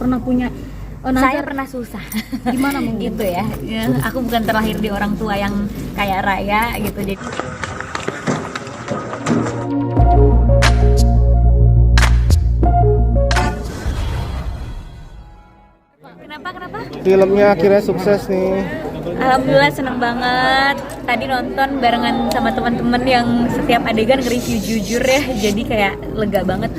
pernah punya saya pernah susah. Gimana mungkin? Gitu ya. Aku bukan terlahir di orang tua yang kaya raya gitu, jadi Kenapa? Filmnya akhirnya sukses nih. Alhamdulillah seneng banget. Tadi nonton barengan sama teman-teman yang setiap adegan nge-review jujur ya. Jadi kayak lega banget.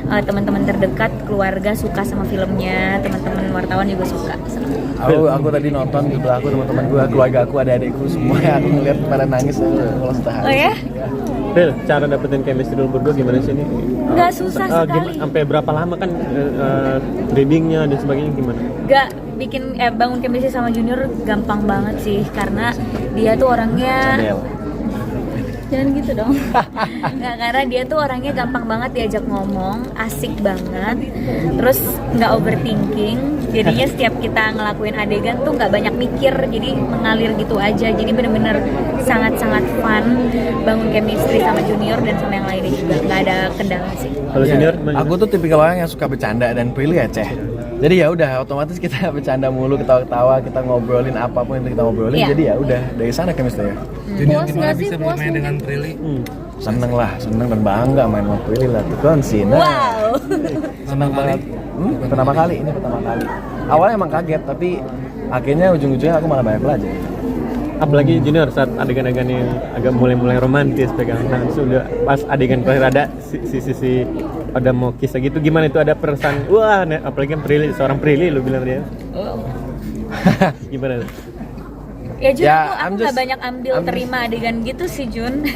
Teman-teman terdekat, keluarga suka sama filmnya, teman-teman wartawan juga suka. Seneng. Aku tadi nonton sebelah aku, teman-teman gue, keluarga aku, adik-adikku semua aku ngeliat pada nangis kalau setahun. Oh ya? Phil, cara dapetin chemistry dulu berdua gimana sih ini? Nggak susah sekali. Sampai berapa lama kan readingnya dan sebagainya gimana? Nggak bikin bangun chemistry sama Junior gampang banget sih, karena dia tuh orangnya jangan gitu dong. Nggak, karena dia tuh orangnya gampang banget diajak ngomong, asik banget, terus nggak overthinking. Jadinya setiap kita ngelakuin adegan tuh nggak banyak mikir, jadi mengalir gitu aja. Jadi bener-bener sangat-sangat fun bangun chemistry sama Junior dan sama yang lainnya juga, nggak ada kendala sih. Kalau Junior, aku tuh tipikal orang yang suka bercanda dan Prilly Aceh. Jadi ya udah otomatis kita bercanda mulu, ketawa-ketawa, kita ngobrolin apapun yang kita ngobrolin. Iya. Jadi ya udah dari sana chemistry ya. Junior gimana bisa bermain dengan Prilly? Seneng dan bangga main sama Prilly lah. Tuh kan sih. Wow. Seneng banget. Pertama kali. Awalnya emang kaget, tapi akhirnya ujung-ujungnya aku malah banyak belajar. apalagi Junior saat adegan-adegan yang agak mulai romantis pegang tangan, sudah pas adegan terakhir ada sisi ada mau kisah gitu, gimana itu ada perasaan wah, apalagi Prilly, seorang Prilly lu bilang dia. Gimana? Ya Jun, Ya, aku gak banyak terima adegan gitu sih Jun.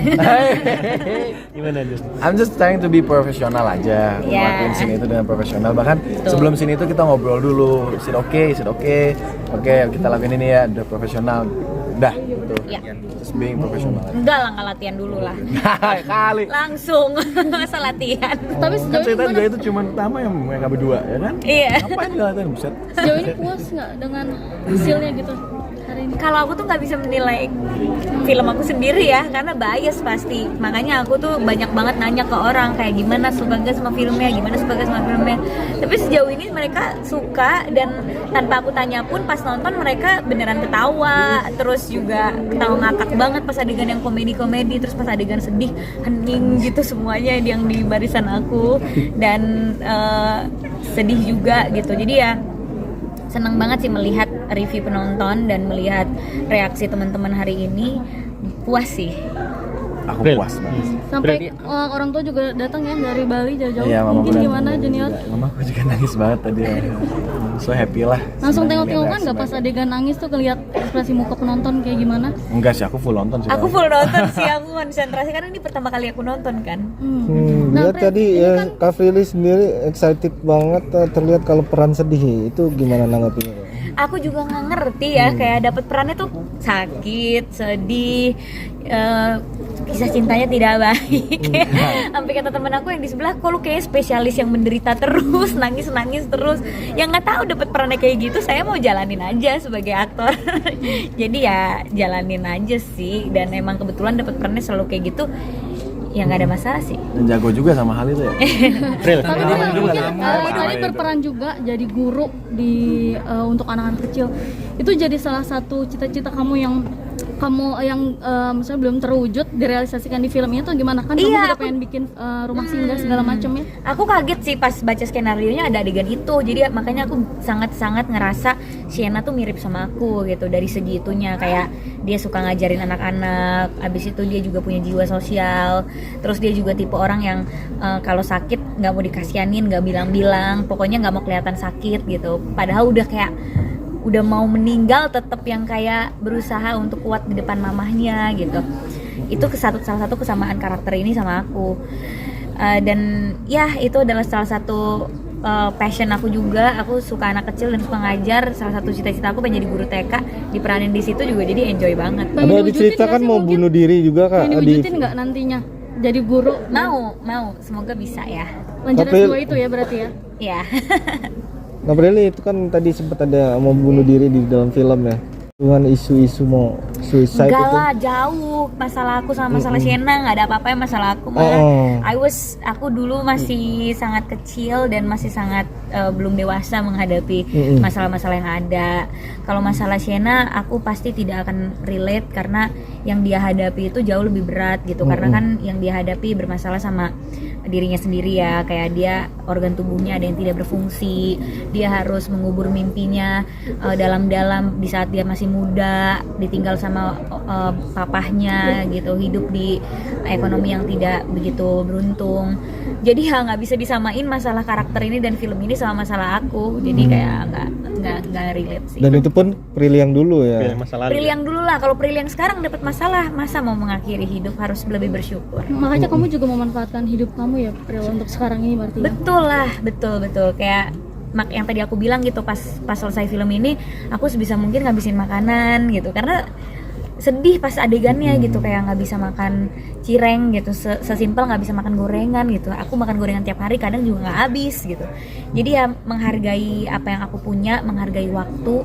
Gimana Jun? I'm just trying to be profesional aja, ngelakuin scene itu dengan profesional. Bahkan sebelum scene itu kita ngobrol dulu, is it okay, oke kita lakuin ini ya, udah profesional, udah gitu. Ya. Just being profesional. Enggak lah, nggak latihan dulu lah. Kali. Langsung masa latihan. Tapi Kan sejauh cerita ini juga itu cuma pertama yang mereka berdua, ya kan? Iya. Ngapain nggak latihan, buset? sejauh ini puas nggak dengan hasilnya gitu hari ini? Kalau aku tuh nggak bisa menilai film aku sendiri ya, karena bias pasti. Makanya aku tuh banyak banget nanya ke orang kayak gimana suka gak sama filmnya, Tapi sejauh ini mereka suka, dan tanpa aku tanya pun pas nonton mereka beneran ketawa, terus juga ketawa ngakak banget pas adegan yang komedi, terus pas adegan sedih hening gitu semuanya yang di barisan aku, dan sedih juga gitu. Jadi ya senang banget sih melihat review penonton dan melihat reaksi teman-teman hari ini. Puas sih. Aku Bril. puas banget. Sampai orang tua juga datang ya dari Bali jauh-jauh. Iya, Mungkin mamaku gimana Junior? Mamaku juga nangis banget tadi. So happy lah. Langsung Senang tengok-tengokan lihat nggak pas reaksi adegan nangis tuh ngeliat ekspresi muka penonton kayak gimana? mereka. Enggak sih, aku full nonton sih. Aku full nonton sih, aku konsentrasi karena ini pertama kali aku nonton kan. Nah, Dia Prit, tadi ini ya kan Kak Fili sendiri excited banget, terlihat kalau peran sedih itu gimana nanggapinnya? Kak? Aku juga nggak ngerti ya, kayak dapet perannya tuh sakit, sedih, kisah cintanya tidak baik. Sampai kata temen aku yang di sebelah, kok lu kayak spesialis yang menderita terus, nangis terus. Yang nggak tahu dapet perannya kayak gitu, saya mau jalanin aja sebagai aktor. Jadi ya jalanin aja sih, dan emang kebetulan dapet perannya selalu kayak gitu. Ya nggak ada masalah sih. Dan jago juga sama hal itu ya. Pril, tapi Sama juga juga mungkin sama. kali berperan juga jadi guru di untuk anak-anak kecil. Itu jadi salah satu cita-cita kamu yang misalnya belum terwujud direalisasikan di film ini tuh gimana? Kan kamu Iya, juga pengen bikin rumah singgah segala macam ya. Aku kaget sih pas baca skenarionya ada adegan itu, jadi makanya aku sangat-sangat ngerasa Sienna tuh mirip sama aku gitu dari segi itunya, kayak dia suka ngajarin anak-anak, abis itu dia juga punya jiwa sosial, terus dia juga tipe orang yang kalau sakit nggak mau dikasianin, nggak bilang-bilang, pokoknya nggak mau kelihatan sakit gitu, padahal udah mau meninggal tetap yang kayak berusaha untuk kuat di depan mamahnya gitu. Itu salah satu kesamaan karakter ini sama aku. Dan ya itu adalah salah satu passion aku juga. Aku suka anak kecil dan suka ngajar. Salah satu cita-cita aku pengen jadi guru TK, diperanin di situ juga, jadi enjoy banget. Pengen Ada diwujudin diceritakan nggak sih mau mungkin? bunuh diri juga Kak Pengen di diwujudin nggak nantinya jadi guru? Mau, semoga bisa ya. Lanjutan Tapi- kedua itu ya berarti ya. Ya. Nah Prilly itu kan tadi sempat ada mau bunuh diri di dalam film ya. dengan isu-isu mau suicide Enggak itu. lah, jauh masalah aku sama masalah Sienna, nggak ada apa-apa masalah aku malah. Aku dulu masih sangat kecil dan masih sangat belum dewasa menghadapi masalah-masalah yang ada. Kalau masalah Sienna, aku pasti tidak akan relate karena yang dia hadapi itu jauh lebih berat gitu. Karena kan yang dia hadapi bermasalah sama dirinya sendiri ya, kayak dia organ tubuhnya ada yang tidak berfungsi, dia harus mengubur mimpinya dalam-dalam di saat dia masih muda, ditinggal sama papahnya gitu, hidup di ekonomi yang tidak begitu beruntung. Jadi ya nggak bisa disamain masalah karakter ini dan film ini sama masalah aku, jadi kayak nggak relate sih. Dan itu pun Prilly yang dulu ya. Film masa lalu. Prilly yang dulu lah, kalau Prilly yang sekarang dapat masalah, masa mau mengakhiri hidup, harus lebih bersyukur. Makanya kamu juga memanfaatkan hidup kamu ya, Pril, untuk sekarang ini berarti. Betul lah, betul kayak yang tadi aku bilang gitu, pas selesai film ini aku sebisa mungkin ngabisin makanan gitu, karena sedih pas adegannya gitu, kayak nggak bisa makan cireng gitu, sesimpel nggak bisa makan gorengan gitu. Aku makan gorengan tiap hari, kadang juga nggak habis gitu. Jadi ya menghargai apa yang aku punya, menghargai waktu.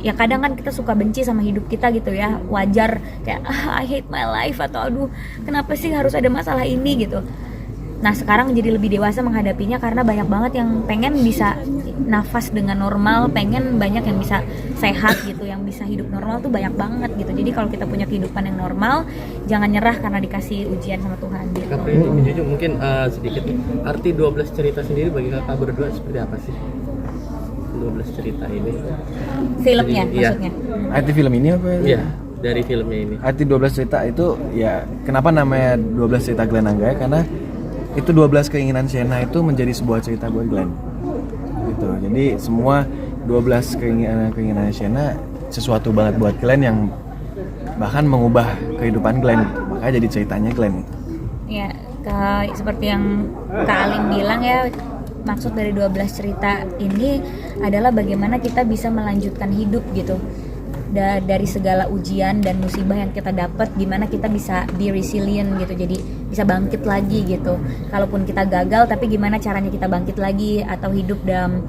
Ya kadang kan kita suka benci sama hidup kita gitu ya, wajar, kayak I hate my life, atau aduh kenapa sih harus ada masalah ini gitu. Nah sekarang jadi lebih dewasa menghadapinya karena banyak banget yang pengen bisa nafas dengan normal, pengen banyak yang bisa sehat gitu, yang bisa hidup normal tuh banyak banget gitu. Jadi kalau kita punya kehidupan yang normal, jangan nyerah karena dikasih ujian sama Tuhan gitu. Kak Prilly, jujur mungkin sedikit arti 12 cerita sendiri bagi kakak berdua seperti apa sih? 12 cerita ini. Filmnya Iya. maksudnya. Arti film ini apa? Iya, dari filmnya ini. Arti 12 cerita itu ya kenapa namanya 12 cerita Glenn Anggaya, karena itu 12 keinginan Sienna itu menjadi sebuah cerita buat Glenn gitu. Jadi semua 12 keinginan Sienna sesuatu banget buat Glenn yang bahkan mengubah kehidupan Glenn, makanya jadi ceritanya Glenn. Ya, seperti yang Kak Alim bilang ya, maksud dari 12 cerita ini adalah bagaimana kita bisa melanjutkan hidup gitu. Dari segala ujian dan musibah yang kita dapat, gimana kita bisa be resilient gitu, jadi bisa bangkit lagi gitu. Kalaupun kita gagal, tapi gimana caranya kita bangkit lagi, atau hidup dalam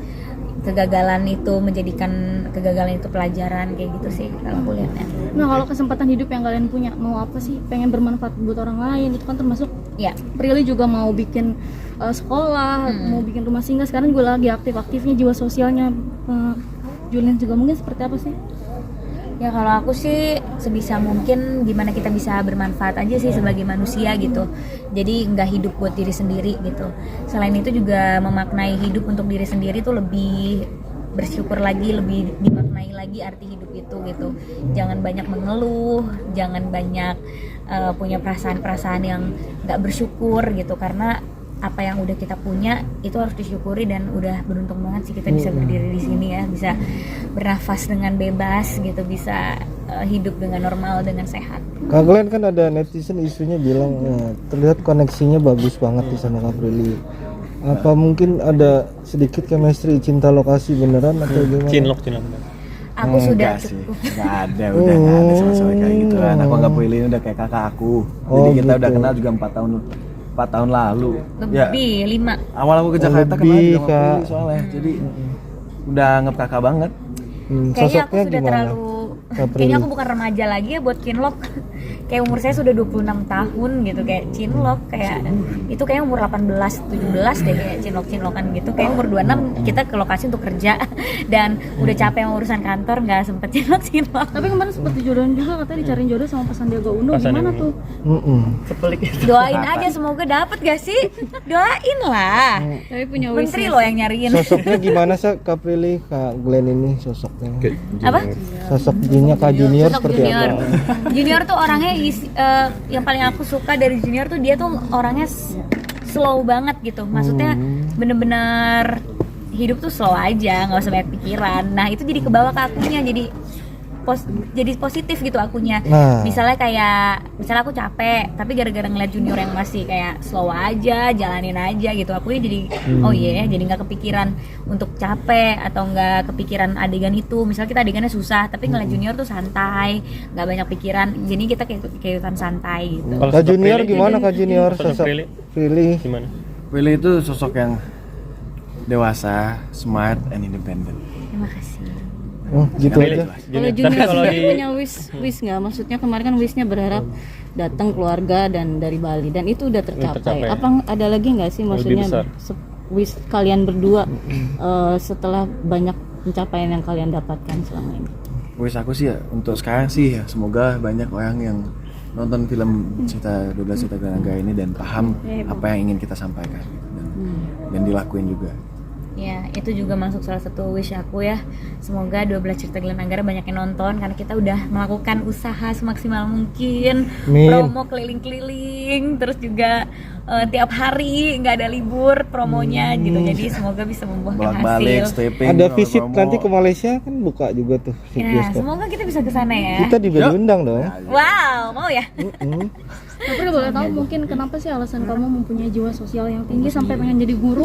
kegagalan itu, menjadikan kegagalan itu pelajaran, kayak gitu sih kalau aku lihatnya. Nah, kalau kesempatan hidup yang kalian punya, mau apa sih? Pengen bermanfaat buat orang lain, itu kan termasuk Ya, Prilly juga mau bikin sekolah, mau bikin rumah singgah. Sekarang gue lagi aktif-aktifnya jiwa sosialnya. Julian juga mungkin seperti apa sih? ya kalau aku sih sebisa mungkin gimana kita bisa bermanfaat aja sih sebagai manusia gitu. Jadi nggak hidup buat diri sendiri gitu. Selain itu juga memaknai hidup untuk diri sendiri tuh lebih bersyukur lagi, lebih dimaknai lagi arti hidup itu gitu. Jangan banyak mengeluh, jangan banyak punya perasaan-perasaan yang nggak bersyukur gitu, karena apa yang udah kita punya itu harus disyukuri, dan udah beruntung banget sih kita bisa berdiri di sini ya, bisa bernafas dengan bebas gitu, bisa hidup dengan normal, dengan sehat. Kak Glenn, kan ada netizen isunya bilang terlihat koneksinya bagus banget nih sama Kak Prilly. Apa mungkin ada sedikit chemistry cinta lokasi beneran atau gimana? Cinlok. Aku sudah Enggak sih, cukup. nggak ada, udah nggak ada sama-sama kayak gitu kan. Aku anggap Prilly udah kayak kakak aku. Jadi kita udah kenal juga 4 tahun lalu. Lebih 5. Awal aku ke Jakarta kenal lebih, juga sama Kak. Prilly soalnya. Jadi udah anggap kakak banget. Kayaknya aku Sosoknya sudah gimana? terlalu kayaknya aku bukan remaja lagi ya buat cinlok. Kayak umur saya sudah 26 tahun gitu, kayak cinlok, kayak itu kayak umur 18, 17 deh kayak cinlok-cinlokan gitu. Kayak umur 26 kita ke lokasi untuk kerja dan udah capek sama urusan kantor, nggak sempet cinlok-cinlok. Tapi kemarin sempat dijodohin juga, katanya dicariin jodoh sama Pak Sandiaga Uno. Gimana tuh? Sepelik itu. Doain aja semoga dapet gak sih? Doain lah. Tapi punya Menteri loh yang nyariin. Sosoknya gimana sih Kak Prilly, Kak Glenn ini sosoknya? Apa? Sosok Kak Junior Sosok seperti Junior. apa? Junior tuh orangnya yang paling aku suka dari Junior tuh dia tuh orangnya slow banget gitu. Maksudnya bener-bener hidup tuh slow aja, nggak usah banyak pikiran. Nah itu jadi kebawa ke akunya, jadi positif gitu akunya. Misalnya aku capek, tapi gara-gara ngeliat Junior yang masih kayak slow aja, jalanin aja gitu, akunya jadi oh iya, jadi nggak kepikiran untuk capek atau nggak kepikiran adegan itu. Misalnya kita adegannya susah, tapi ngeliat Junior tuh santai, nggak banyak pikiran, jadi kita kayak santai gitu. Kak Junior gimana Kak Junior? Sosok Prilly Gimana? Prilly itu sosok yang dewasa, smart, and independent. Terima kasih. Oh, gitu Prilly, aja. Kalau Tapi Junior kalau sendiri di punya wish nggak? Maksudnya kemarin kan wishnya berharap datang keluarga dan dari Bali dan itu udah tercapai. tercapai. Apa ada lagi nggak sih maksudnya besar. wish kalian berdua setelah banyak pencapaian yang kalian dapatkan selama ini? Wish aku sih ya untuk sekarang sih ya semoga banyak orang yang nonton film Cerita 12 Cerita Glenn Anggara ini dan paham apa yang ingin kita sampaikan gitu, dan dilakuin juga. Ya, itu juga masuk salah satu wish aku ya. Semoga 12 Cerita Glenn Anggara banyak yang nonton karena kita udah melakukan usaha semaksimal mungkin. Amin. Promo keliling-keliling, terus juga tiap hari nggak ada libur promonya gitu. Jadi semoga bisa membuahkan Bolak-balik, hasil. stepping, Ada visit promo. nanti ke Malaysia kan buka juga tuh si Ya, bioskop. semoga kita bisa ke sana ya. Kita juga diundang dong. Wow, mau ya? Mm-mm. Tapi udah boleh tahu mungkin kenapa sih alasan kamu mempunyai jiwa sosial yang tinggi sampai pengen jadi guru?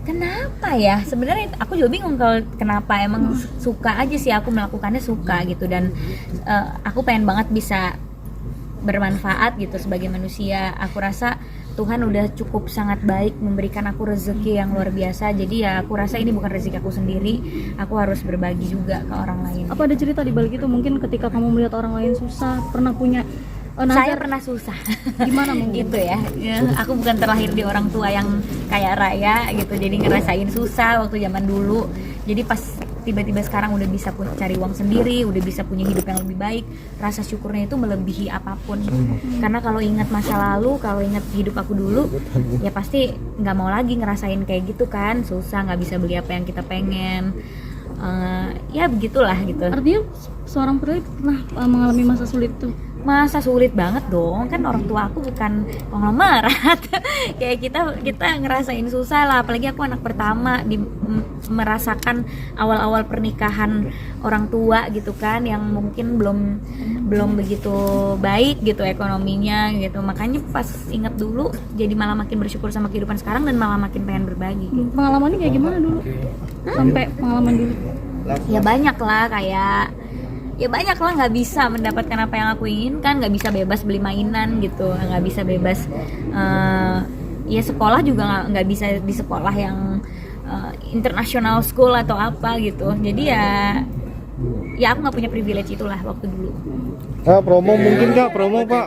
Kenapa ya? Sebenarnya aku juga bingung kalau kenapa, emang suka aja sih, aku melakukannya suka gitu, dan aku pengen banget bisa bermanfaat gitu sebagai manusia. Aku rasa Tuhan udah cukup sangat baik memberikan aku rezeki yang luar biasa. Jadi ya aku rasa ini bukan rezeki aku sendiri, aku harus berbagi juga ke orang lain. Apa ada cerita di balik itu? Mungkin ketika kamu melihat orang lain susah, pernah punya Saya nazar pernah susah. gimana mungkin? Gitu ya. Aku bukan terlahir di orang tua yang kaya raya gitu, jadi ngerasain susah waktu zaman dulu. Jadi pas tiba-tiba sekarang udah bisa cari uang sendiri, udah bisa punya hidup yang lebih baik, rasa syukurnya itu melebihi apapun. Karena kalau ingat masa lalu, kalau ingat hidup aku dulu, ya pasti nggak mau lagi ngerasain kayak gitu kan, susah, nggak bisa beli apa yang kita pengen. Ya begitulah gitu. Artinya seorang pria pernah mengalami masa sulit tuh. Masa sulit banget dong, kan orang tua aku bukan konglomerat. Kayak kita ngerasain susah lah, apalagi aku anak pertama merasakan awal-awal pernikahan orang tua gitu kan, yang mungkin belum begitu baik gitu ekonominya gitu. Makanya pas inget dulu jadi malah makin bersyukur sama kehidupan sekarang dan malah makin pengen berbagi gitu. Pengalamannya kayak gimana dulu? Sampai pengalaman dulu. Ya banyak lah, nggak bisa mendapatkan apa yang aku inginkan, nggak bisa bebas beli mainan gitu, nggak bisa bebas ya sekolah juga nggak bisa di sekolah yang international school atau apa gitu. Jadi ya aku nggak punya privilege itulah waktu dulu. Promo mungkin nggak promo Pak?